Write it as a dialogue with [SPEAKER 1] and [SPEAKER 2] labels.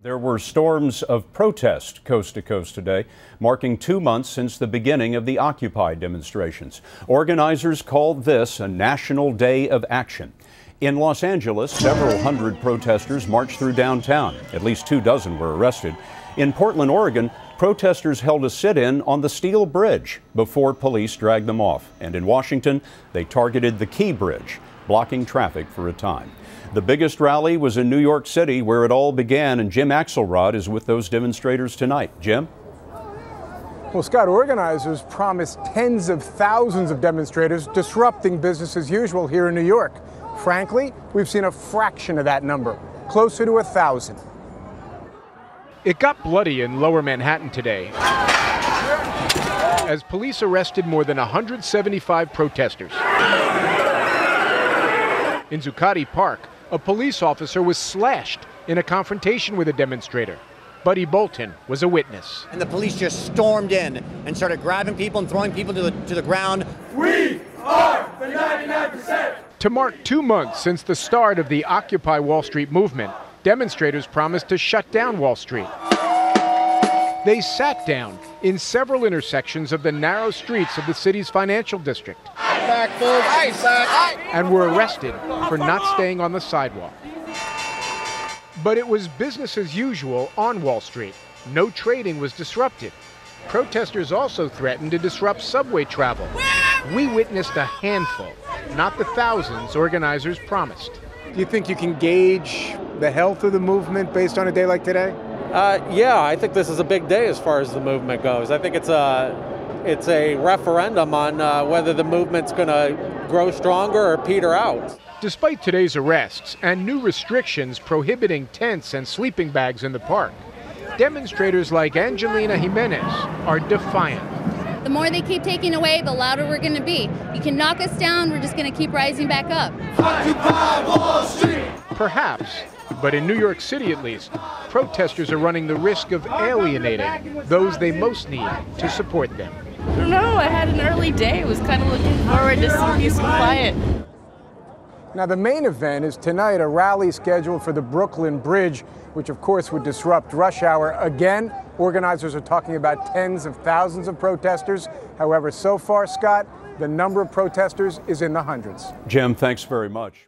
[SPEAKER 1] There were storms of protest coast to coast today, marking 2 months since the beginning of the Occupy demonstrations. Organizers called this a national day of action. In Los Angeles, several hundred protesters marched through downtown. At least 24 were arrested. In Portland, Oregon, protesters held a sit-in on the Steel Bridge before police dragged them off. And in Washington, they targeted the Key Bridge, blocking traffic for a time. The biggest rally was in New York City, where it all began, and Jim Axelrod is with those demonstrators tonight. Jim?
[SPEAKER 2] Well, Scott, organizers promised tens of thousands of demonstrators disrupting business as usual here in New York. Frankly, we've seen a fraction of that number, closer to 1,000.
[SPEAKER 3] It got bloody in Lower Manhattan today as police arrested more than 175 protesters. In Zuccotti Park, a police officer was slashed in a confrontation with a demonstrator. Buddy Bolton was a witness.
[SPEAKER 4] And the police just stormed in and started grabbing people and throwing people to the ground.
[SPEAKER 5] We are the 99%!
[SPEAKER 3] To mark 2 months since the start of the Occupy Wall Street movement, demonstrators promised to shut down Wall Street. They sat down in several intersections of the narrow streets of the city's financial district and were arrested for not staying on the sidewalk. But it was business as usual on Wall Street. No trading was disrupted. Protesters also threatened to disrupt subway travel. We witnessed a handful, not the thousands organizers promised.
[SPEAKER 2] Do you think you can gauge the health of the movement based on a day like today?
[SPEAKER 6] Yeah, I think this is a big day as far as the movement goes. I think it's a referendum on whether the movement's going to grow stronger or peter out.
[SPEAKER 3] Despite today's arrests and new restrictions prohibiting tents and sleeping bags in the park, demonstrators like Angelina Jimenez are defiant.
[SPEAKER 7] The more they keep taking away, the louder we're going to be. You can knock us down, we're just going to keep rising back up.
[SPEAKER 5] Occupy Wall Street!
[SPEAKER 3] Perhaps, but in New York City at least, protesters are running the risk of alienating those they most need to support them.
[SPEAKER 8] I don't know, I had an early day. I was kind of looking forward to some peace and quiet.
[SPEAKER 2] Now, the main event is tonight, a rally scheduled for the Brooklyn Bridge, which of course would disrupt rush hour. Again, organizers are talking about tens of thousands of protesters. However, so far, Scott, the number of protesters is in the hundreds.
[SPEAKER 1] Jim, thanks very much.